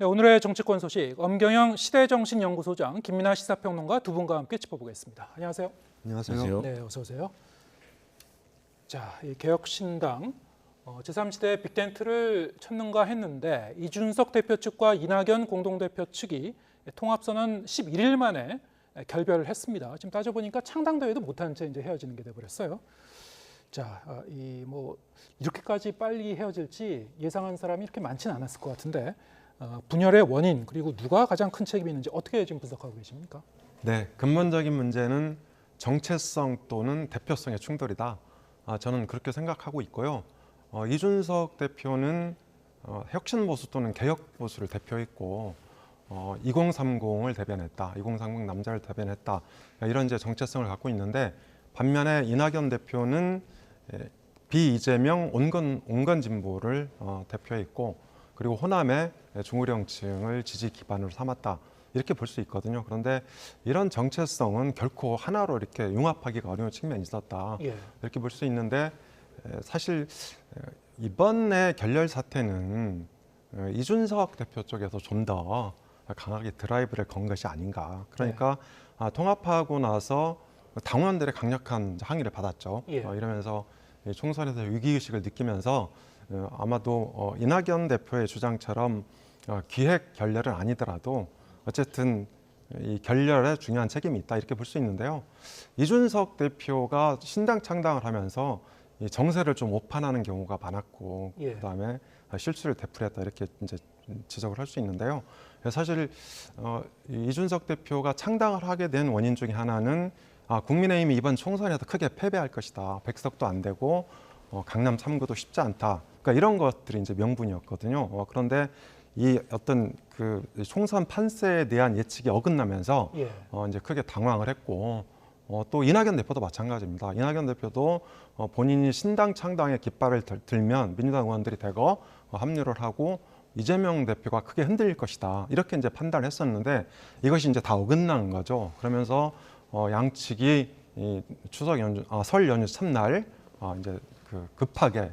네, 오늘의 정치권 소식 엄경영 시대정신연구소장 김민하 시사평론가 두 분과 함께 짚어보겠습니다. 안녕하세요. 안녕하세요. 네, 어서 오세요. 자, 이 개혁신당 제3지대 빅텐트를 쳤는가 했는데 이준석 대표 측과 이낙연 공동대표 측이 통합선언 11일 만에 결별을 했습니다. 지금 따져보니까 창당대회도 못한 채 이제 헤어지는 게 돼버렸어요. 자, 이렇게까지 빨리 헤어질지 예상한 사람이 이렇게 많지는 않았을 것 같은데 분열의 원인 그리고 누가 가장 큰 책임이 있는지 어떻게 지금 분석하고 계십니까? 네, 근본적인 문제는 정체성 또는 대표성의 충돌이다. 저는 그렇게 생각하고 있고요. 이준석 대표는 혁신보수 또는 개혁보수를 대표했고 2030을 대변했다. 2030 남자를 대변했다. 이런 이제 정체성을 갖고 있는데 반면에 이낙연 대표는 비이재명 온건 진보를 대표했고 그리고 호남의 중우령층을 지지 기반으로 삼았다. 이렇게 볼 수 있거든요. 그런데 이런 정체성은 결코 하나로 이렇게 융합하기가 어려운 측면이 있었다. 이렇게 볼 수 있는데 사실 이번에 결렬 사태는 이준석 대표 쪽에서 좀 더 강하게 드라이브를 건 것이 아닌가. 그러니까 통합하고 나서 당원들의 강력한 항의를 받았죠. 이러면서 총선에서 위기의식을 느끼면서 아마도 이낙연 대표의 주장처럼 기획 결렬은 아니더라도 어쨌든 이 결렬에 중요한 책임이 있다 이렇게 볼 수 있는데요. 이준석 대표가 신당 창당을 하면서 이 정세를 좀 오판하는 경우가 많았고 그다음에 실수를 되풀이했다 이렇게 이제 지적을 할 수 있는데요. 사실 이준석 대표가 창당을 하게 된 원인 중에 하나는 국민의힘이 이번 총선에서 크게 패배할 것이다. 백석도 안 되고 강남 3구도 쉽지 않다. 그러니까 이런 것들이 이제 명분이었거든요. 그런데 이 어떤 그 총선 판세에 대한 예측이 어긋나면서 이제 크게 당황을 했고 또 이낙연 대표도 마찬가지입니다. 이낙연 대표도 본인이 신당 창당에 깃발을 들면 민주당 의원들이 대거 합류를 하고 이재명 대표가 크게 흔들릴 것이다. 이렇게 이제 판단을 했었는데 이것이 이제 다 어긋난 거죠. 그러면서 양측이 이 추석 연휴, 설 연휴 첫날 이제 그 급하게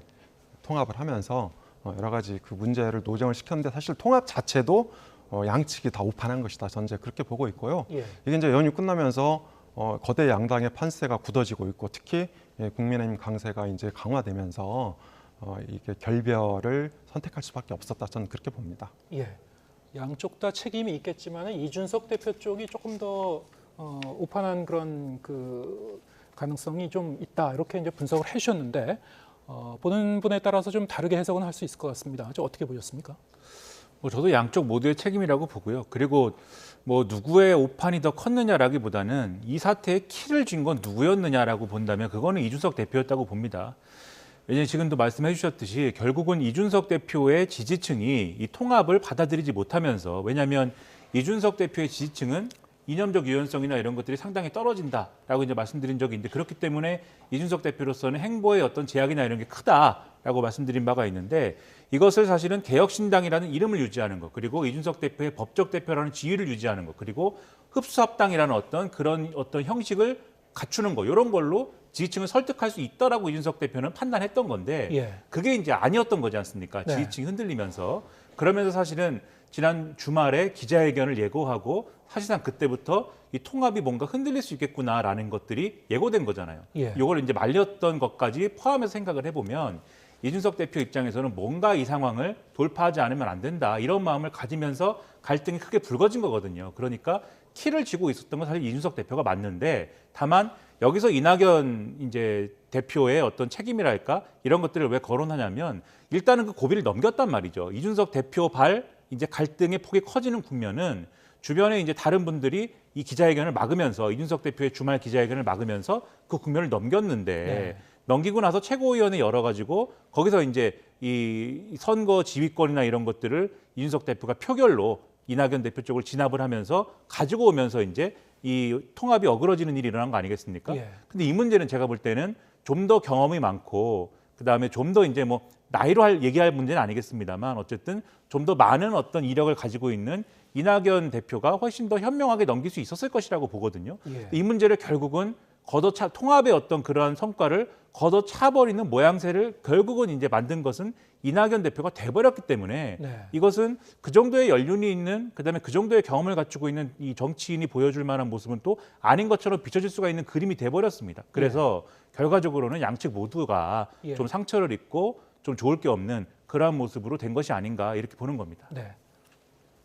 통합을 하면서 여러 가지 그 문제를 노정을 시켰는데 사실 통합 자체도 양측이 다 오판한 것이다. 저는 이제 그렇게 보고 있고요. 이게 이제 연휴 끝나면서 거대 양당의 판세가 굳어지고 있고 특히 국민의힘 강세가 이제 강화되면서 이게 결별을 선택할 수밖에 없었다. 저는 그렇게 봅니다. 양쪽 다 책임이 있겠지만 이준석 대표 쪽이 조금 더 오판한 그런 그 가능성이 좀 있다 이렇게 이제 분석을 해주셨는데 보는 분에 따라서 좀 다르게 해석은 할 수 있을 것 같습니다. 어떻게 보셨습니까? 저도 양쪽 모두의 책임이라고 보고요. 그리고 뭐 누구의 오판이 더 컸느냐라기보다는 이 사태에 키를 쥔 건 누구였느냐라고 본다면 그거는 이준석 대표였다고 봅니다. 왜냐하면 지금도 말씀해 주셨듯이 결국은 이준석 대표의 지지층이 이 통합을 받아들이지 못하면서 왜냐하면 이준석 대표의 지지층은 이념적 유연성이나 이런 것들이 상당히 떨어진다라고 이제 말씀드린 적이 있는데 그렇기 때문에 이준석 대표로서는 행보의 어떤 제약이나 이런 게 크다라고 말씀드린 바가 있는데 이것을 사실은 개혁신당이라는 이름을 유지하는 것 그리고 이준석 대표의 법적 대표라는 지위를 유지하는 것 그리고 흡수합당이라는 그런 형식을 갖추는 거 이런 걸로 지지층을 설득할 수 있다라고 이준석 대표는 판단했던 건데 그게 이제 아니었던 거지 않습니까? 지지층이 흔들리면서 그러면서 사실은 지난 주말에 기자회견을 예고하고 사실상 그때부터 이 통합이 뭔가 흔들릴 수 있겠구나라는 것들이 예고된 거잖아요. 이걸 이제 말렸던 것까지 포함해서 생각을 해보면 이준석 대표 입장에서는 뭔가 이 상황을 돌파하지 않으면 안 된다 이런 마음을 가지면서 갈등이 크게 불거진 거거든요. 그러니까 키를 쥐고 있었던 건 사실 이준석 대표가 맞는데 다만 여기서 이낙연 이제 대표의 어떤 책임이랄까 이런 것들을 왜 거론하냐면 일단은 그 고비를 넘겼단 말이죠. 이준석 대표 이제 갈등의 폭이 커지는 국면은 주변에 이제 다른 분들이 이 기자회견을 막으면서 이준석 대표의 주말 기자회견을 막으면서 그 국면을 넘겼는데 넘기고 나서 최고위원회 열어가지고 거기서 이제 이 선거 지휘권이나 이런 것들을 이준석 대표가 표결로 이낙연 대표 쪽을 진압을 하면서 가지고 오면서 이제 이 통합이 어그러지는 일이 일어난 거 아니겠습니까? 근데 이 문제는 제가 볼 때는 좀 더 경험이 많고 그다음에 좀 더 이제 뭐 나이로 얘기할 문제는 아니겠습니다만 어쨌든 좀 더 많은 어떤 이력을 가지고 있는 이낙연 대표가 훨씬 더 현명하게 넘길 수 있었을 것이라고 보거든요. 이 문제를 결국은 걷어차 통합의 어떤 그러한 성과를 걷어차버리는 모양새를 결국은 이제 만든 것은 이낙연 대표가 돼버렸기 때문에 네. 이것은 그 정도의 연륜이 있는 그다음에 그 정도의 경험을 갖추고 있는 이 정치인이 보여줄 만한 모습은 또 아닌 것처럼 비춰질 수가 있는 그림이 돼버렸습니다. 그래서 결과적으로는 양측 모두가 예. 좀 상처를 입고 좀 좋을 게 없는 그러한 모습으로 된 것이 아닌가 이렇게 보는 겁니다. 네.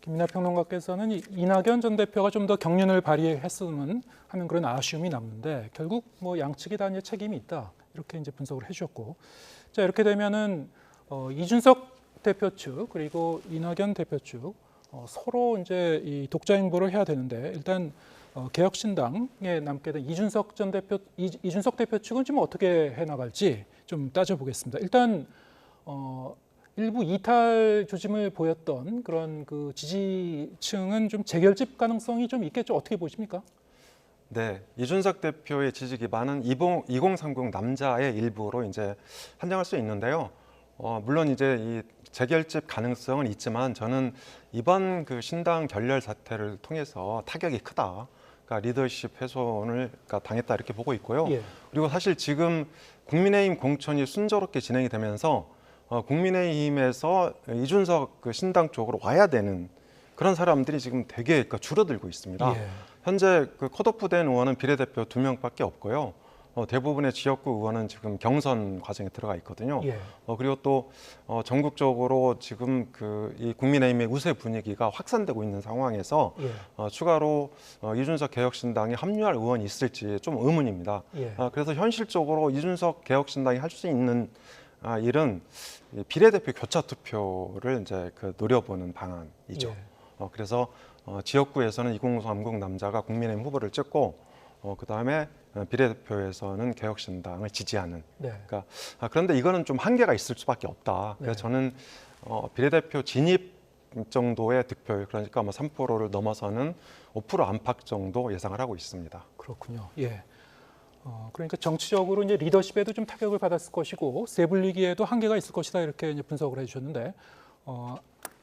김민하 평론가께서는 이낙연 전 대표가 좀 더 경륜을 발휘했으면 하는 그런 아쉬움이 남는데 결국 뭐 양측이 다 이제 책임이 있다 이렇게 이제 분석을 해주셨고, 자 이렇게 되면은 이준석 대표 측 그리고 이낙연 대표 측 서로 이제 이 독자 행보를 해야 되는데 일단 개혁신당에 남게 된 이준석 대표 측은 지금 어떻게 해 나갈지 좀 따져보겠습니다. 일단 일부 이탈 조짐을 보였던 그런 그 지지층은 좀 재결집 가능성이 좀 있겠죠. 어떻게 보십니까? 네, 이준석 대표의 지지 기반은 2030 남자의 일부로 이제 한정할 수 있는데요. 물론 이제 이 재결집 가능성은 있지만 저는 이번 그 신당 결렬 사태를 통해서 타격이 크다. 그러니까 리더십 훼손을 당했다 이렇게 보고 있고요. 예. 그리고 사실 지금 국민의힘 공천이 순조롭게 진행이 되면서 국민의힘에서 이준석 그 신당 쪽으로 와야 되는 그런 사람들이 지금 되게 그러니까 줄어들고 있습니다. 예. 현재 그 컷오프된 의원은 비례대표 2명밖에 없고요. 대부분의 지역구 의원은 지금 경선 과정에 들어가 있거든요. 예. 그리고 또 전국적으로 지금 그 이 국민의힘의 우세 분위기가 확산되고 있는 상황에서 예. 추가로 이준석 개혁신당에 합류할 의원이 있을지 좀 의문입니다. 예. 그래서 현실적으로 이준석 개혁신당이 할 수 있는 일은 이 비례대표 교차 투표를 이제 그 노려보는 방안이죠. 예. 그래서 지역구에서는 2030 남자가 국민의힘 후보를 찍고 그다음에 비례대표에서는 개혁신당을 지지하는. 네. 그러니까 그런데 이거는 좀 한계가 있을 수밖에 없다. 그래서 네. 저는 비례대표 진입 정도의 득표율 그러니까 뭐 3%를 넘어서는 5% 안팎 정도 예상을 하고 있습니다. 그렇군요. 예. 그러니까 정치적으로 이제 리더십에도 좀 타격을 받았을 것이고 세분리기에도 한계가 있을 것이다 이렇게 이제 분석을 해주셨는데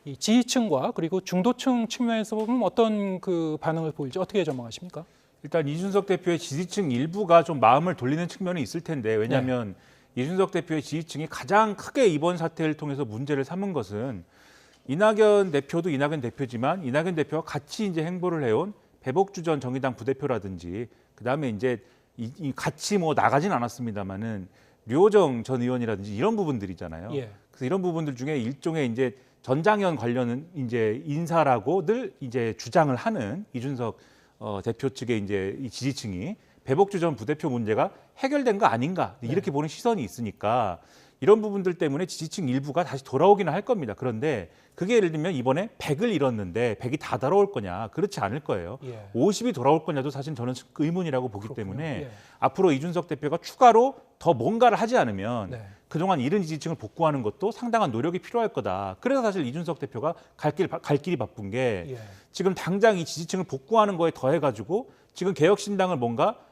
이 지지층과 그리고 중도층 측면에서 보면 어떤 그 반응을 보일지 어떻게 전망하십니까? 일단 이준석 대표의 지지층 일부가 좀 마음을 돌리는 측면이 있을 텐데 왜냐하면 이준석 대표의 지지층이 가장 크게 이번 사태를 통해서 문제를 삼은 것은 이낙연 대표도 이낙연 대표지만 이낙연 대표와 같이 이제 행보를 해온 배복주 전 정의당 부대표라든지 그다음에 이제 같이 뭐 나가진 않았습니다만은 류호정 전 의원이라든지 이런 부분들이잖아요. 예. 그래서 이런 부분들 중에 일종의 이제 전장현 관련은 이제 인사라고들 이제 주장을 하는 이준석 대표 측의 이제 이 지지층이 배복주 전 부대표 문제가 해결된 거 아닌가 이렇게 보는 시선이 있으니까 이런 부분들 때문에 지지층 일부가 다시 돌아오기는 할 겁니다. 그런데 그게 예를 들면 이번에 100을 잃었는데 100이 다 돌아올 거냐? 그렇지 않을 거예요. 예. 50이 돌아올 거냐도 사실 저는 의문이라고 보기 그렇군요. 때문에 예. 앞으로 이준석 대표가 추가로 더 뭔가를 하지 않으면 네. 그동안 잃은 지지층을 복구하는 것도 상당한 노력이 필요할 거다. 그래서 사실 이준석 대표가 갈 길이 바쁜 게 예. 지금 당장 이 지지층을 복구하는 거에 더해가지고 지금 개혁신당을 뭔가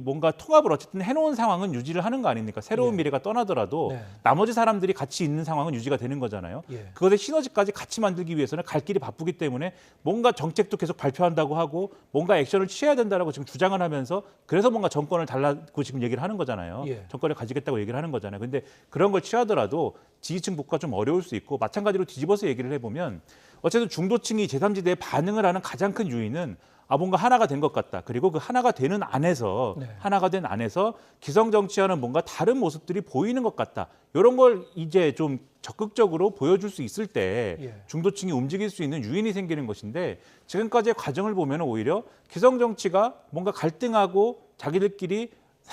뭔가 통합을 어쨌든 해놓은 상황은 유지를 하는 거 아닙니까? 새로운 예. 미래가 떠나더라도 네. 나머지 사람들이 같이 있는 상황은 유지가 되는 거잖아요. 예. 그것의 시너지까지 같이 만들기 위해서는 갈 길이 바쁘기 때문에 뭔가 정책도 계속 발표한다고 하고 뭔가 액션을 취해야 된다라고 지금 주장을 하면서 그래서 뭔가 정권을 달라고 지금 얘기를 하는 거잖아요. 예. 정권을 가지겠다고 얘기를 하는 거잖아요. 근데 그런 걸 취하더라도 지지층 복구가 좀 어려울 수 있고 마찬가지로 뒤집어서 얘기를 해보면 어쨌든 중도층이 제3지대에 반응을 하는 가장 큰 요인은 뭔가 하나가 된 것 같다. 그리고 그 하나가 되는 안에서 네. 하나가 된 안에서 기성 정치와는 뭔가 다른 모습들이 보이는 것 같다. 이런 걸 이제 좀 적극적으로 보여줄 수 있을 때 예. 중도층이 움직일 수 있는 유인이 생기는 것인데 지금까지의 과정을 보면 오히려 기성 정치가 뭔가 갈등하고 자기들끼리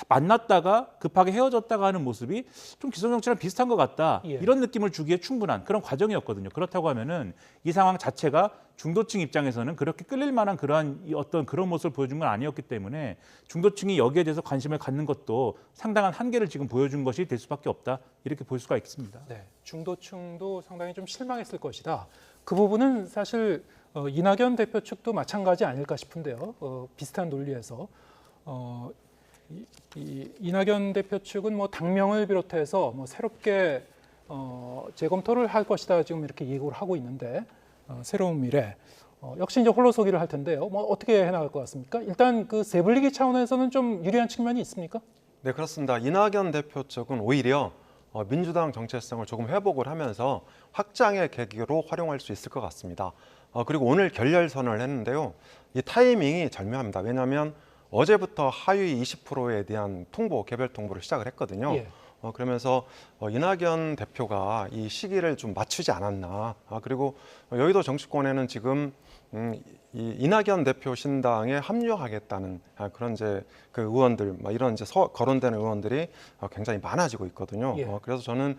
만났다가 급하게 헤어졌다가 하는 모습이 좀 기성 정치랑 비슷한 것 같다. 예. 이런 느낌을 주기에 충분한 그런 과정이었거든요. 그렇다고 하면은 이 상황 자체가 중도층 입장에서는 그렇게 끌릴 만한 그러한 어떤 그런 모습을 보여준 건 아니었기 때문에 중도층이 여기에 대해서 관심을 갖는 것도 상당한 한계를 지금 보여준 것이 될 수밖에 없다. 이렇게 볼 수가 있습니다. 네. 중도층도 상당히 좀 실망했을 것이다. 그 부분은 사실 이낙연 대표 측도 마찬가지 아닐까 싶은데요. 비슷한 논리에서 이낙연 대표 측은 뭐 당명을 비롯해서 뭐 새롭게 재검토를 할 것이다 지금 이렇게 예고를 하고 있는데 새로운 미래 역시 이제 홀로 소기를 할 텐데요. 뭐 어떻게 해나갈 것 같습니까? 일단 그 세불리기 차원에서는 좀 유리한 측면이 있습니까? 네, 그렇습니다. 이낙연 대표 쪽은 오히려 민주당 정체성을 조금 회복을 하면서 확장의 계기로 활용할 수 있을 것 같습니다. 그리고 오늘 결렬선언을 했는데요. 이 타이밍이 절묘합니다. 왜냐하면 어제부터 하위 20%에 대한 통보, 개별 통보를 시작을 했거든요. 예. 그러면서 이낙연 대표가 이 시기를 좀 맞추지 않았나. 그리고 여의도 정치권에는 지금 이 이낙연 대표 신당에 합류하겠다는 그런 이제 그 의원들, 이런 이제 거론되는 의원들이 굉장히 많아지고 있거든요. 예. 그래서 저는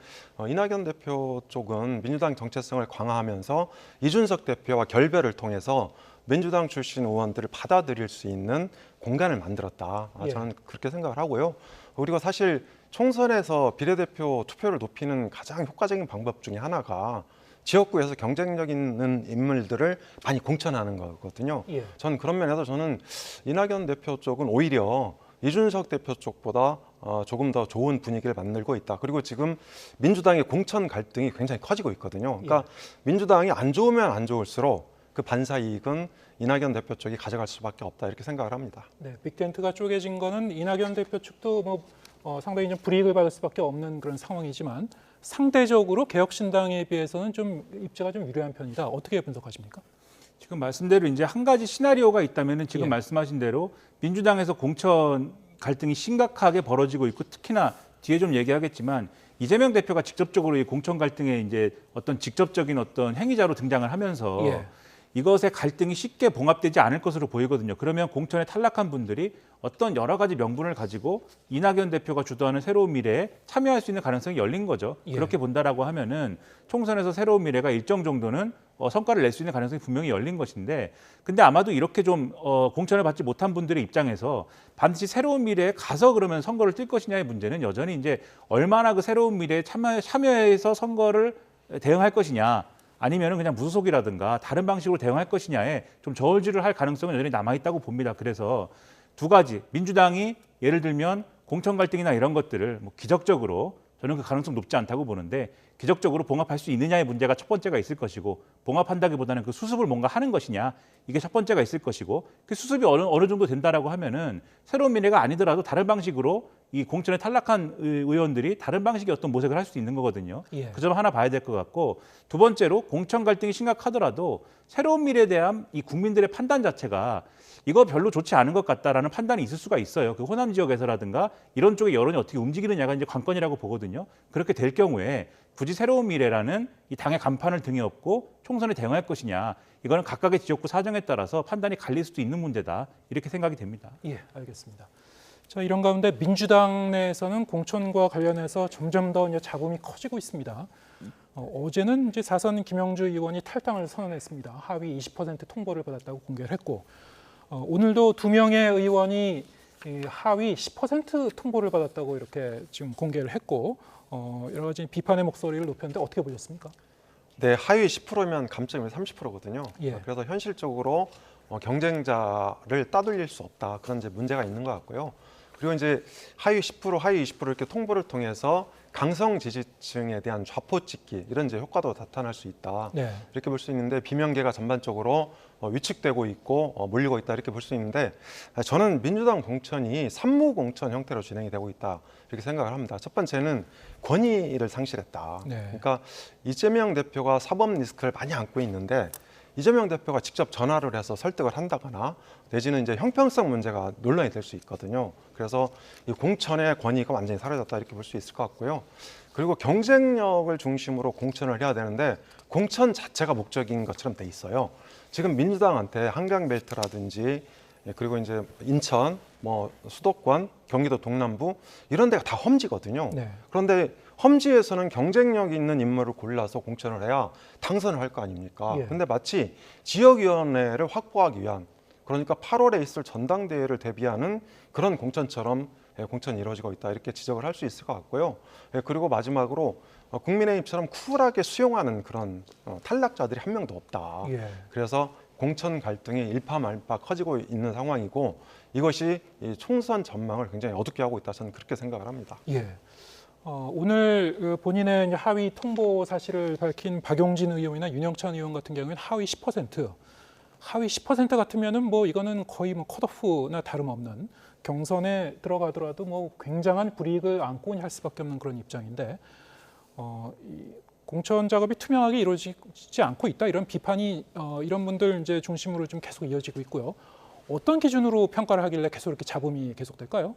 이낙연 대표 쪽은 민주당 정체성을 강화하면서 이준석 대표와 결별을 통해서 민주당 출신 의원들을 받아들일 수 있는 공간을 만들었다. 예. 저는 그렇게 생각을 하고요. 그리고 사실 총선에서 비례대표 투표를 높이는 가장 효과적인 방법 중에 하나가 지역구에서 경쟁력 있는 인물들을 많이 공천하는 거거든요. 예. 저는 그런 면에서 저는 이낙연 대표 쪽은 오히려 이준석 대표 쪽보다 조금 더 좋은 분위기를 만들고 있다. 그리고 지금 민주당의 공천 갈등이 굉장히 커지고 있거든요. 그러니까 민주당이 안 좋으면 안 좋을수록 그 반사 이익은 이낙연 대표 쪽이 가져갈 수밖에 없다 이렇게 생각을 합니다. 네, 빅텐트가 쪼개진 거는 이낙연 대표 측도 상당히 좀 불이익을 받을 수밖에 없는 그런 상황이지만 상대적으로 개혁신당에 비해서는 좀 입지가 좀 유리한 편이다. 어떻게 분석하십니까? 지금 말씀대로 이제 한 가지 시나리오가 있다면은 지금 예. 말씀하신 대로 민주당에서 공천 갈등이 심각하게 벌어지고 있고 특히나 뒤에 좀 얘기하겠지만 이재명 대표가 직접적으로 이 공천 갈등에 이제 어떤 직접적인 어떤 행위자로 등장을 하면서 예. 이것의 갈등이 쉽게 봉합되지 않을 것으로 보이거든요. 그러면 공천에 탈락한 분들이 어떤 여러 가지 명분을 가지고 이낙연 대표가 주도하는 새로운 미래에 참여할 수 있는 가능성이 열린 거죠. 예. 그렇게 본다라고 하면은 총선에서 새로운 미래가 일정 정도는 성과를 낼 수 있는 가능성이 분명히 열린 것인데, 근데 아마도 이렇게 좀 공천을 받지 못한 분들의 입장에서 반드시 새로운 미래에 가서 그러면 선거를 뛸 것이냐의 문제는 여전히 이제 얼마나 그 새로운 미래에 참여해서 선거를 대응할 것이냐, 아니면은 그냥 무소속이라든가 다른 방식으로 대응할 것이냐에 좀 저울질을 할 가능성은 여전히 남아 있다고 봅니다. 그래서 두 가지, 민주당이 예를 들면 공천 갈등이나 이런 것들을 기적적으로, 저는 그 가능성 높지 않다고 보는데, 기적적으로 봉합할 수 있느냐의 문제가 첫 번째가 있을 것이고, 봉합한다기보다는 그 수습을 뭔가 하는 것이냐, 이게 첫 번째가 있을 것이고, 그 수습이 어느 정도 된다라고 하면은 새로운 미래가 아니더라도 다른 방식으로 이 공천에 탈락한 의원들이 다른 방식의 어떤 모색을 할 수 있는 거거든요. 예. 그 점 하나 봐야 될 것 같고, 두 번째로 공천 갈등이 심각하더라도 새로운 미래에 대한 이 국민들의 판단 자체가 이거 별로 좋지 않은 것 같다라는 판단이 있을 수가 있어요. 그 호남 지역에서라든가 이런 쪽의 여론이 어떻게 움직이느냐가 이제 관건이라고 보거든요. 그렇게 될 경우에 굳이 새로운 미래라는 이 당의 간판을 등에 업고 총선에 대응할 것이냐, 이거는 각각의 지역구 사정에 따라서 판단이 갈릴 수도 있는 문제다, 이렇게 생각이 됩니다. 예, 알겠습니다. 자, 이런 가운데 민주당 내에서는 공천과 관련해서 점점 더 이제 잡음이 커지고 있습니다. 어제는 이제 4선 김영주 의원이 탈당을 선언했습니다. 하위 20% 통보를 받았다고 공개를 했고, 오늘도 2명의 의원이 이 하위 10% 통보를 받았다고 이렇게 지금 공개를 했고, 여러 가지 비판의 목소리를 높였는데 어떻게 보셨습니까? 네, 하위 10%면 감점이 30%거든요. 예. 그래서 현실적으로 경쟁자를 따돌릴 수 없다, 그런 이제 문제가 있는 것 같고요. 그리고 이제 하위 10%, 하위 20% 이렇게 통보를 통해서 강성 지지층에 대한 좌포찍기, 이런 이제 효과도 나타날 수 있다. 네. 이렇게 볼 수 있는데, 비명계가 전반적으로 위축되고 있고 몰리고 있다, 이렇게 볼 수 있는데, 저는 민주당 공천이 산무 공천 형태로 진행이 되고 있다, 이렇게 생각을 합니다. 첫 번째는 권위를 상실했다. 네. 그러니까 이재명 대표가 사법 리스크를 많이 안고 있는데, 이재명 대표가 직접 전화를 해서 설득을 한다거나 내지는 이제 형평성 문제가 논란이 될 수 있거든요. 그래서 이 공천의 권위가 완전히 사라졌다, 이렇게 볼 수 있을 것 같고요. 그리고 경쟁력을 중심으로 공천을 해야 되는데 공천 자체가 목적인 것처럼 돼 있어요. 지금 민주당한테 한강벨트라든지, 그리고 이제 인천, 수도권, 경기도 동남부 이런 데가 다 험지거든요. 네. 그런데 험지에서는 경쟁력 있는 인물을 골라서 공천을 해야 당선을 할 거 아닙니까? 예. 근데 마치 지역위원회를 확보하기 위한, 그러니까 8월에 있을 전당대회를 대비하는 그런 공천처럼 공천이 이루어지고 있다, 이렇게 지적을 할 수 있을 것 같고요. 그리고 마지막으로 국민의힘처럼 쿨하게 수용하는 그런 탈락자들이 한 명도 없다. 예. 그래서 공천 갈등이 일파만파 커지고 있는 상황이고, 이것이 이 총선 전망을 굉장히 어둡게 하고 있다, 저는 그렇게 생각을 합니다. 예. 오늘 본인의 이제 하위 통보 사실을 밝힌 박용진 의원이나 윤영찬 의원 같은 경우에는 하위 10%. 하위 10% 같으면은 뭐 이거는 거의 뭐 컷오프나 다름없는 경선에 들어가더라도 뭐 굉장한 불이익을 안고 할 수밖에 없는 그런 입장인데 이 공천 작업이 투명하게 이루어지지 않고 있다 이런 비판이 이런 분들 이제 중심으로 좀 계속 이어지고 있고요. 어떤 기준으로 평가를 하길래 계속 이렇게 잡음이 계속될까요?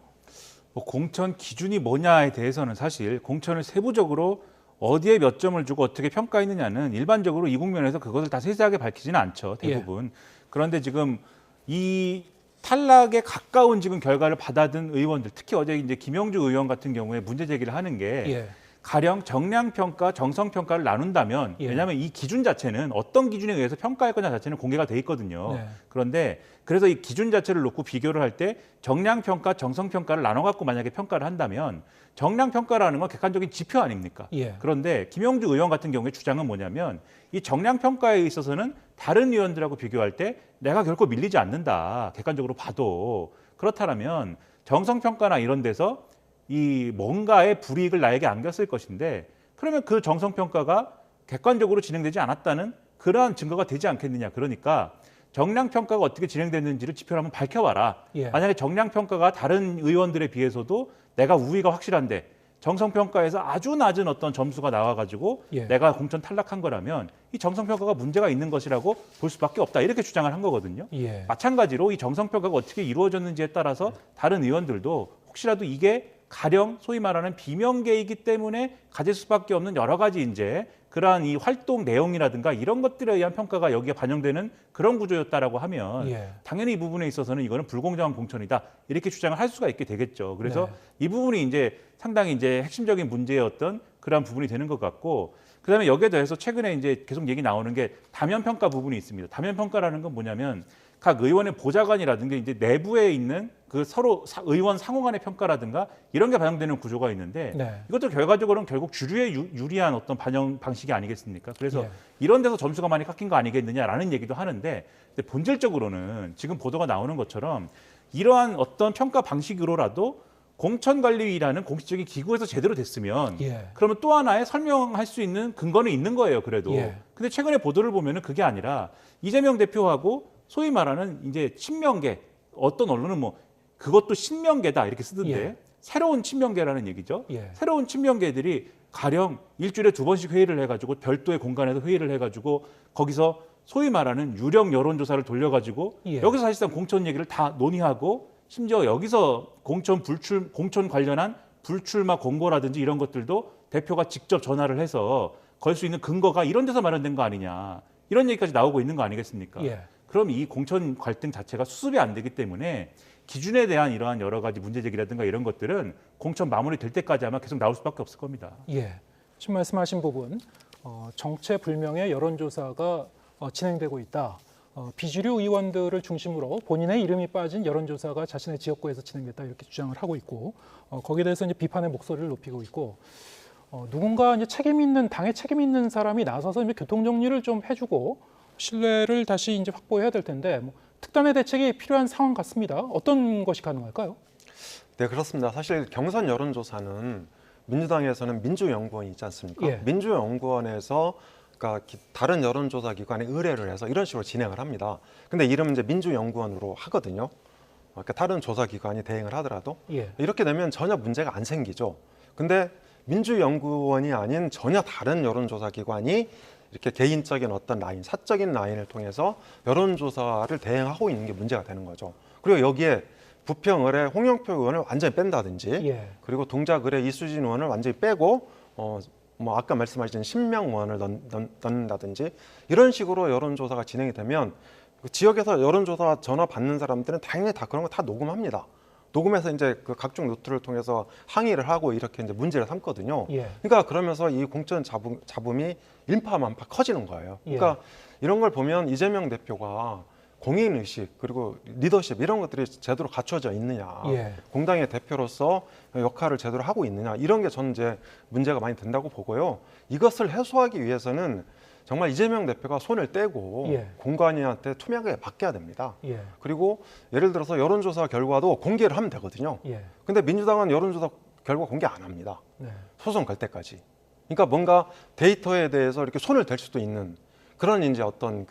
뭐 공천 기준이 뭐냐에 대해서는 사실 공천을 세부적으로 어디에 몇 점을 주고 어떻게 평가했느냐는 일반적으로 이 국면에서 그것을 다 세세하게 밝히지는 않죠, 대부분. 그런데 지금 이 탈락에 가까운 지금 결과를 받아든 의원들, 특히 어제 이제 김영주 의원 같은 경우에 문제 제기를 하는 게 가령 정량 평가, 정성 평가를 나눈다면 왜냐하면 이 기준 자체는 어떤 기준에 의해서 평가할 거냐 자체는 공개가 돼 있거든요. 그런데 그래서 이 기준 자체를 놓고 비교를 할 때 정량 평가, 정성 평가를 나눠 갖고 만약에 평가를 한다면 정량 평가라는 건 객관적인 지표 아닙니까? 그런데 김영주 의원 같은 경우에 주장은 뭐냐면 이 정량 평가에 있어서는 다른 의원들하고 비교할 때 내가 결코 밀리지 않는다. 객관적으로 봐도 그렇다면 정성 평가나 이런 데서 이 뭔가의 불이익을 나에게 안겼을 것인데 그러면 그 정성평가가 객관적으로 진행되지 않았다는 그러한 증거가 되지 않겠느냐. 그러니까 정량평가가 어떻게 진행됐는지를 지표로 한번 밝혀봐라. 만약에 정량평가가 다른 의원들에 비해서도 내가 우위가 확실한데 정성평가에서 아주 낮은 어떤 점수가 나와가지고 내가 공천 탈락한 거라면 이 정성평가가 문제가 있는 것이라고 볼 수밖에 없다. 이렇게 주장을 한 거거든요. 마찬가지로 이 정성평가가 어떻게 이루어졌는지에 따라서 다른 의원들도 혹시라도 이게 가령 소위 말하는 비명계이기 때문에 가질 수밖에 없는 여러 가지 이제 그러한 이 활동 내용이라든가 이런 것들에 의한 평가가 여기에 반영되는 그런 구조였다라고 하면 당연히 이 부분에 있어서는 이거는 불공정한 공천이다 이렇게 주장을 할 수가 있게 되겠죠. 그래서 이 부분이 이제 상당히 이제 핵심적인 문제였던 그러한 부분이 되는 것 같고 그다음에 여기에 더해서 최근에 이제 계속 얘기 나오는 게 다면 평가 부분이 있습니다. 다면 평가라는 건 뭐냐면 각 의원의 보좌관이라든가 이제 내부에 있는 그 서로 의원 상호 간의 평가라든가 이런 게 반영되는 구조가 있는데 이것도 결과적으로는 결국 주류에 유리한 어떤 반영 방식이 아니겠습니까? 그래서 이런 데서 점수가 많이 깎인 거 아니겠느냐라는 얘기도 하는데 근데 본질적으로는 지금 보도가 나오는 것처럼 이러한 어떤 평가 방식으로라도 공천관리위라는 공식적인 기구에서 제대로 됐으면 그러면 또 하나의 설명할 수 있는 근거는 있는 거예요. 그래도. 근데 최근에 보도를 보면은 그게 아니라 이재명 대표하고 소위 말하는 이제 친명계 어떤 언론은 뭐 그것도 신명계다 이렇게 쓰던데 새로운 친명계라는 얘기죠. 새로운 친명계들이 가령 일주일에 2번씩 회의를 해가지고 별도의 공간에서 회의를 해가지고 거기서 소위 말하는 유령 여론조사를 돌려가지고 여기서 사실상 공천 얘기를 다 논의하고 심지어 여기서 공천 관련한 불출마 공고라든지 이런 것들도 대표가 직접 전화를 해서 걸 수 있는 근거가 이런 데서 마련된 거 아니냐 이런 얘기까지 나오고 있는 거 아니겠습니까? 그럼 이 공천 갈등 자체가 수습이 안 되기 때문에 기준에 대한 이러한 여러 가지 문제 제기라든가 이런 것들은 공천 마무리될 때까지 아마 계속 나올 수밖에 없을 겁니다. 지금 말씀하신 부분 정체불명의 여론조사가 진행되고 있다. 비주류 의원들을 중심으로 본인의 이름이 빠진 여론조사가 자신의 지역구에서 진행됐다 이렇게 주장을 하고 있고 거기에 대해서 이제 비판의 목소리를 높이고 있고 누군가 이제 책임 있는 당에 책임 있는 사람이 나서서 이제 교통 정리를 좀 해주고 신뢰를 다시 이제 확보해야 될 텐데 특단의 대책이 필요한 상황 같습니다. 어떤 것이 가능할까요? 네, 그렇습니다. 사실 경선 여론조사는 민주당에서는 민주연구원이 있지 않습니까? 민주연구원에서 그러니까 다른 여론조사 기관에 의뢰를 해서 이런 식으로 진행을 합니다. 근데 이름은 이제 민주연구원으로 하거든요. 그러니까 다른 조사 기관이 대행을 하더라도 이렇게 되면 전혀 문제가 안 생기죠. 근데 민주연구원이 아닌 전혀 다른 여론조사 기관이 이렇게 개인적인 어떤 라인, 사적인 라인을 통해서 여론조사를 대행하고 있는 게 문제가 되는 거죠. 그리고 여기에 부평을의 홍영표 의원을 완전히 뺀다든지 그리고 동작을의 이수진 의원을 완전히 빼고 뭐 아까 말씀하신 신명 의원을 넣는다든지 이런 식으로 여론조사가 진행이 되면 그 지역에서 여론조사 전화 받는 사람들은 당연히 다 그런 거 다 녹음합니다. 녹음해서 이제 그 각종 루트를 통해서 항의를 하고 이렇게 이제 문제를 삼거든요. 그러니까 그러면서 이 공천 잡음이 일파만파 커지는 거예요. 그러니까 이런 걸 보면 이재명 대표가 공인의식 그리고 리더십 이런 것들이 제대로 갖춰져 있느냐, 공당의 대표로서 역할을 제대로 하고 있느냐 이런 게 저는 이제 문제가 많이 된다고 보고요. 이것을 해소하기 위해서는 정말 이재명 대표가 손을 떼고 공관위한테 투명하게 맡겨야 됩니다. 그리고 예를 들어서 여론조사 결과도 공개를 하면 되거든요. 근데 민주당은 여론조사 결과 공개 안 합니다. 소송 갈 때까지. 그러니까 뭔가 데이터에 대해서 이렇게 손을 댈 수도 있는 그런 이제 어떤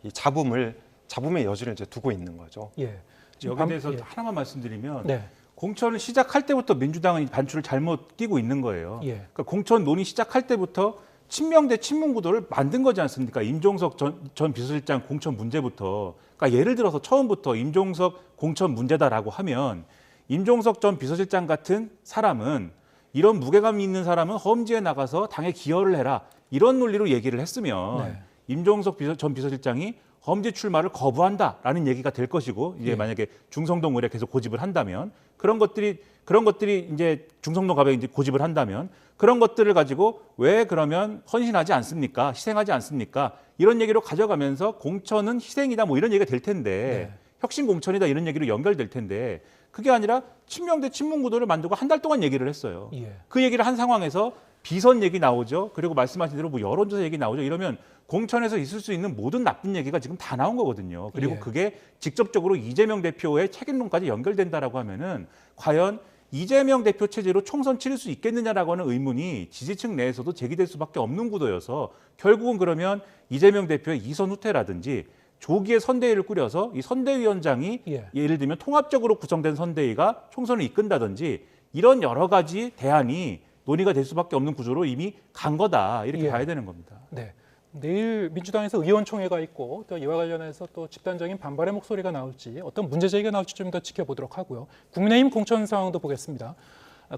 이 잡음을 잡음의 여지를 이제 두고 있는 거죠. 예. 여기에 대해서 하나만 말씀드리면 네. 공천을 시작할 때부터 민주당은 반추를 잘못 끼고 있는 거예요. 예. 그러니까 공천 논의 시작할 때부터 친명 대 친문 구도를 만든 거지 않습니까? 임종석 전 비서실장 공천 문제부터. 그러니까 예를 들어서 처음부터 임종석 공천 문제다라고 하면 임종석 전 비서실장 같은 사람은 이런 무게감 있는 사람은 허음지에 나가서 당에 기여를 해라. 이런 논리로 얘기를 했으면 네. 임종석 전 비서실장이 험지 출마를 거부한다라는 얘기가 될 것이고 이제 예. 만약에 중성동 의뢰 계속 고집을 한다면 그런 것들이 이제 중성동 가be 이제 고집을 한다면 그런 것들을 가지고 왜 그러면 헌신하지 않습니까? 희생하지 않습니까? 이런 얘기로 가져가면서 공천은 희생이다 뭐 이런 얘기가 될 텐데 네. 혁신 공천이다 이런 얘기로 연결될 텐데 그게 아니라 친명 대 친문 구도를 만들고 한 달 동안 얘기를 했어요. 예. 그 얘기를 한 상황에서 비선 얘기 나오죠. 그리고 말씀하신 대로 뭐 여론조사 얘기 나오죠. 이러면 공천에서 있을 수 있는 모든 나쁜 얘기가 지금 다 나온 거거든요. 그리고 예. 그게 직접적으로 이재명 대표의 책임론까지 연결된다라고 하면은 과연 이재명 대표 체제로 총선 치를 수 있겠느냐라고 하는 의문이 지지층 내에서도 제기될 수밖에 없는 구도여서 결국은 그러면 이재명 대표의 이선 후퇴라든지 조기에 선대위를 꾸려서 이 선대위원장이 예. 예를 들면 통합적으로 구성된 선대위가 총선을 이끈다든지 이런 여러 가지 대안이 논의가 될 수밖에 없는 구조로 이미 간 거다 이렇게 예. 봐야 되는 겁니다. 네. 내일 민주당에서 의원총회가 있고 또 이와 관련해서 또 집단적인 반발의 목소리가 나올지 어떤 문제 제기가 나올지 좀 더 지켜보도록 하고요. 국민의힘 공천 상황도 보겠습니다.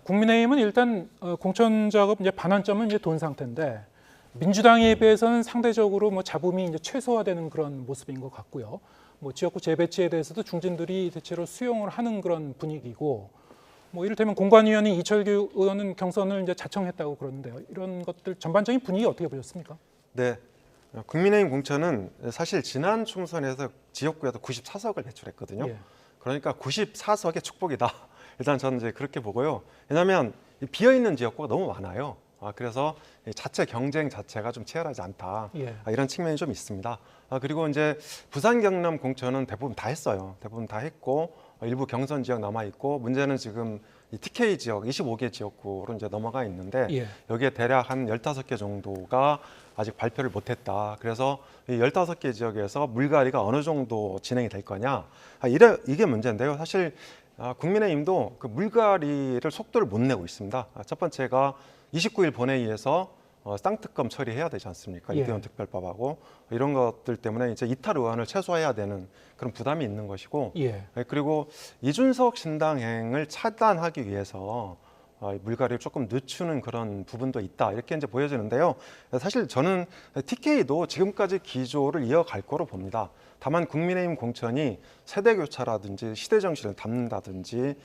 국민의힘은 일단 공천 작업 이제 반환점은 이제 돈 상태인데 민주당에 비해서는 상대적으로 뭐 잡음이 이제 최소화되는 그런 모습인 것 같고요. 뭐 지역구 재배치에 대해서도 중진들이 대체로 수용을 하는 그런 분위기고. 뭐 이를테면 공관위원인 이철규 의원은 경선을 이제 자청했다고 그러는데요. 이런 것들 전반적인 분위기 어떻게 보셨습니까? 네. 국민의힘 공천은 사실 지난 총선에서 지역구에서 94석을 배출했거든요. 예. 그러니까 94석의 축복이다. 일단 저는 이제 그렇게 보고요. 왜냐하면 비어 있는 지역구가 너무 많아요. 그래서 자체 경쟁 자체가 좀 치열하지 않다. 예. 이런 측면이 좀 있습니다. 그리고 이제 부산 경남 공천은 대부분 다 했어요. 대부분 다 했고 일부 경선 지역 남아 있고 문제는 지금 이 TK 지역 25개 지역구로 이제 넘어가 있는데 예. 여기에 대략 한 15개 정도가 아직 발표를 못했다. 그래서 이 15개 지역에서 물갈이가 어느 정도 진행이 될 거냐. 이게 문제인데요. 사실 국민의힘도 그 물갈이를 속도를 못 내고 있습니다. 첫 번째가 29일 본회의에서 쌍특검 처리해야 되지 않습니까? 예. 이태원 특별법하고 이런 것들 때문에 이제 이탈 의원을 최소화해야 되는 그런 부담이 있는 것이고, 예. 그리고 이준석 신당행을 차단하기 위해서 물갈이를 조금 늦추는 그런 부분도 있다 이렇게 이제 보여지는데요. 사실 저는 TK도 지금까지 기조를 이어갈 거로 봅니다. 다만 국민의힘 공천이 세대 교차라든지 시대 정신을 담는다든지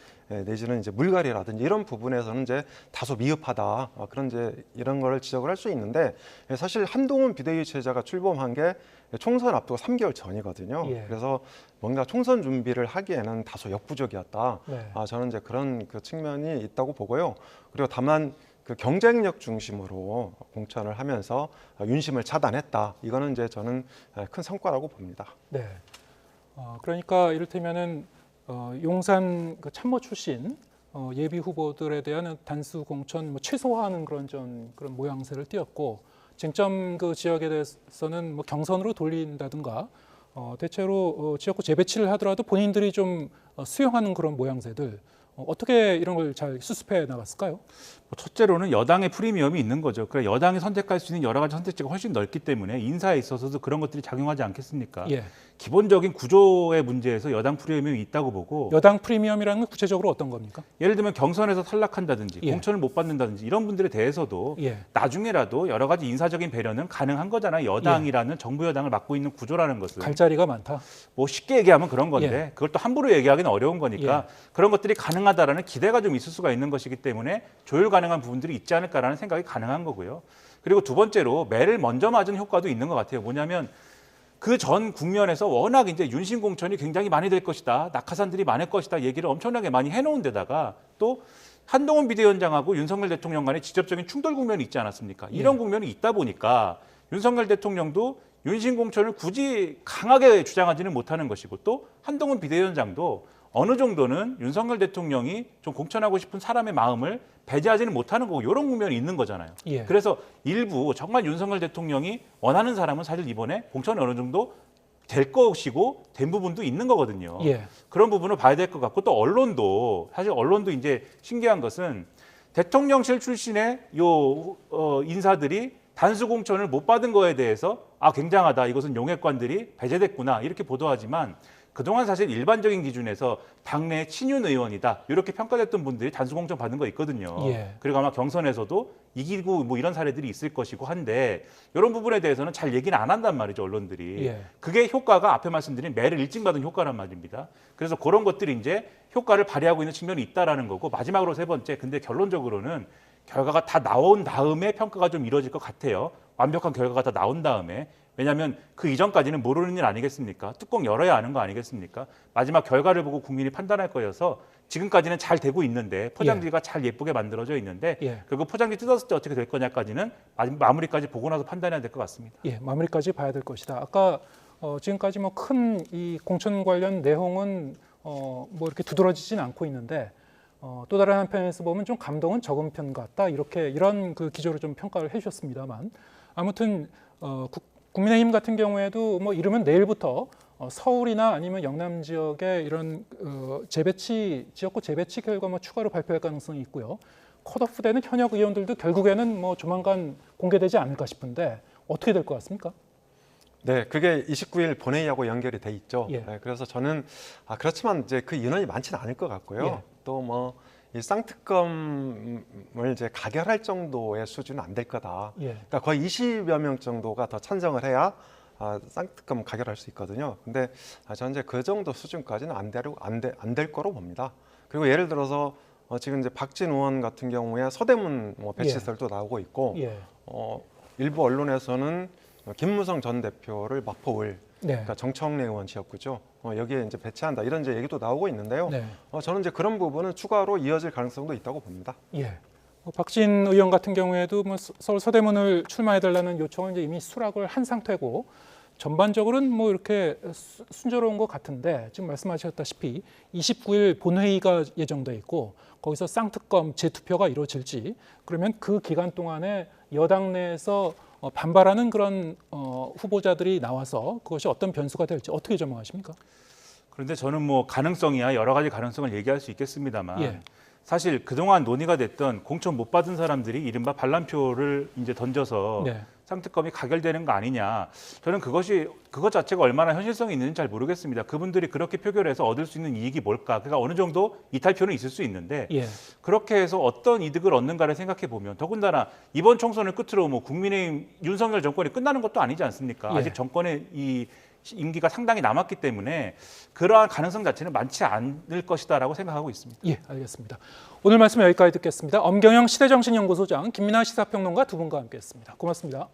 내지는 이제 물갈이라든지 이런 부분에서는 이제 다소 미흡하다 그런 이제 이런 거를 지적을 할 수 있는데 사실 한동훈 비대위 체제가 출범한 게 총선 앞두고 3개월 전이거든요. 예. 그래서 뭔가 총선 준비를 하기에는 다소 역부족이었다. 네. 저는 이제 그런 그 측면이 있다고 보고요. 그리고 다만 그 경쟁력 중심으로 공천을 하면서 윤심을 차단했다. 이거는 이제 저는 큰 성과라고 봅니다. 네. 그러니까 이를테면은 용산 그 참모 출신 예비 후보들에 대한 단수 공천 뭐 최소화하는 그런 모양새를 띄었고 쟁점 그 지역에 대해서는 뭐 경선으로 돌린다든가 대체로 지역구 재배치를 하더라도 본인들이 좀 수용하는 그런 모양새들 어떻게 이런 걸 잘 수습해 나갔을까요? 첫째로는 여당의 프리미엄이 있는 거죠. 그래 여당이 선택할 수 있는 여러 가지 선택지가 훨씬 넓기 때문에 인사에 있어서도 그런 것들이 작용하지 않겠습니까? 예. 기본적인 구조의 문제에서 여당 프리미엄이 있다고 보고 여당 프리미엄이라는 건 구체적으로 어떤 겁니까? 예를 들면 경선에서 탈락한다든지 예. 공천을 못 받는다든지 이런 분들에 대해서도 예. 나중에라도 여러 가지 인사적인 배려는 가능한 거잖아요. 여당이라는 정부 여당을 맡고 있는 구조라는 것은 갈 자리가 많다. 뭐 쉽게 얘기하면 그런 건데 예. 그걸 또 함부로 얘기하기는 어려운 거니까 그런 것들이 가능하다라는 기대가 좀 있을 수가 있는 것이기 때문에 조율 가능한 부분들이 있지 않을까라는 생각이 가능한 거고요. 그리고 두 번째로 매를 먼저 맞은 효과도 있는 것 같아요. 뭐냐면 그 전 국면에서 워낙 이제 윤심 공천이 굉장히 많이 될 것이다, 낙하산들이 많을 것이다 얘기를 엄청나게 많이 해놓은 데다가 또 한동훈 비대위원장하고 윤석열 대통령 간의 직접적인 충돌 국면이 있지 않았습니까? 이런 국면이 있다 보니까 윤석열 대통령도 윤심 공천을 굳이 강하게 주장하지는 못하는 것이고 또 한동훈 비대위원장도 어느 정도는 윤석열 대통령이 좀 공천하고 싶은 사람의 마음을 배제하지는 못하는 거고 이런 국면이 있는 거잖아요. 예. 그래서 일부 정말 윤석열 대통령이 원하는 사람은 사실 이번에 공천을 어느 정도 될 것이고 된 부분도 있는 거거든요. 예. 그런 부분을 봐야 될 것 같고 또 언론도 사실 언론도 이제 신기한 것은 대통령실 출신의 인사들이 단수 공천을 못 받은 거에 대해서 굉장하다. 이것은 용액관들이 배제됐구나. 이렇게 보도하지만 그동안 사실 일반적인 기준에서 당내 친윤 의원이다. 이렇게 평가됐던 분들이 단수 공천 받은 거 있거든요. 예. 그리고 아마 경선에서도 이기고 뭐 이런 사례들이 있을 것이고 한데 이런 부분에 대해서는 잘 얘기는 안 한단 말이죠, 언론들이. 예. 그게 효과가 앞에 말씀드린 매를 일찍 받은 효과란 말입니다. 그래서 그런 것들이 이제 효과를 발휘하고 있는 측면이 있다라는 거고 마지막으로 세 번째, 근데 결론적으로는 결과가 다 나온 다음에 평가가 좀 이루어질 것 같아요. 완벽한 결과가 다 나온 다음에. 왜냐하면 그 이전까지는 모르는 일 아니겠습니까? 뚜껑 열어야 아는 거 아니겠습니까? 마지막 결과를 보고 국민이 판단할 거여서 지금까지는 잘 되고 있는데 포장지가 잘 예쁘게 만들어져 있는데 예. 그리고 포장지 뜯었을 때 어떻게 될 거냐까지는 마무리까지 보고 나서 판단해야 될 것 같습니다. 예, 마무리까지 봐야 될 것이다. 아까 지금까지 뭐 큰 이 공천 관련 내용은 뭐 이렇게 두드러지진 않고 있는데 또 다른 한편에서 보면 좀 감동은 적은 편 같다. 이런 그 기조로 좀 평가를 해주셨습니다만 아무튼 국민의힘 같은 경우에도 뭐 이르면 내일부터 서울이나 아니면 영남 지역의 이런 지역구 재배치 결과 뭐 추가로 발표할 가능성이 있고요. 컷오프되는 현역 의원들도 결국에는 뭐 조만간 공개되지 않을까 싶은데 어떻게 될 것 같습니까? 네, 그게 29일 본회의하고 연결이 돼 있죠. 예. 네, 그래서 저는 그렇지만 이제 그 인원이 많지는 않을 것 같고요. 예. 또 뭐 이 쌍특검을 이제 가결할 정도의 수준은 안 될 거다. 예. 그러니까 거의 20여 명 정도가 더 찬성을 해야 쌍특검 가결할 수 있거든요. 근데 저는 이제 그 정도 수준까지는 안 될 거로 봅니다. 그리고 예를 들어서 지금 이제 박진 의원 같은 경우에 서대문 뭐 배치설도 나오고 있고 예. 일부 언론에서는 김무성 전 대표를 마포을 네. 그러니까 정청래 의원 지역구죠. 여기에 이제 배치한다 이런 이제 얘기도 나오고 있는데요. 네. 저는 이제 그런 부분은 추가로 이어질 가능성도 있다고 봅니다. 예. 박진 의원 같은 경우에도 뭐 서울 서대문을 출마해달라는 요청을 이제 이미 수락을 한 상태고 전반적으로는 뭐 이렇게 순조로운 것 같은데 지금 말씀하셨다시피 29일 본회의가 예정돼 있고 거기서 쌍특검 재투표가 이루어질지 그러면 그 기간 동안에 여당 내에서 반발하는 그런 후보자들이 나와서 그것이 어떤 변수가 될지 어떻게 전망하십니까? 그런데 저는 뭐 가능성이야 여러 가지 가능성을 얘기할 수 있겠습니다만 예. 사실 그동안 논의가 됐던 공천 못 받은 사람들이 이른바 반란표를 이제 던져서 네. 쌍특검이 가결되는 거 아니냐. 저는 그것 자체가 얼마나 현실성이 있는지 잘 모르겠습니다. 그분들이 그렇게 표결해서 얻을 수 있는 이익이 뭘까? 그러니까 어느 정도 이탈표는 있을 수 있는데 예. 그렇게 해서 어떤 이득을 얻는가를 생각해 보면 더군다나 이번 총선을 끝으로 뭐 국민의힘 윤석열 정권이 끝나는 것도 아니지 않습니까? 예. 아직 정권의 이 임기가 상당히 남았기 때문에 그러한 가능성 자체는 많지 않을 것이다라고 생각하고 있습니다. 예, 알겠습니다. 오늘 말씀 여기까지 듣겠습니다. 엄경영 시대정신연구소장, 김민하 시사평론가 두 분과 함께했습니다. 고맙습니다.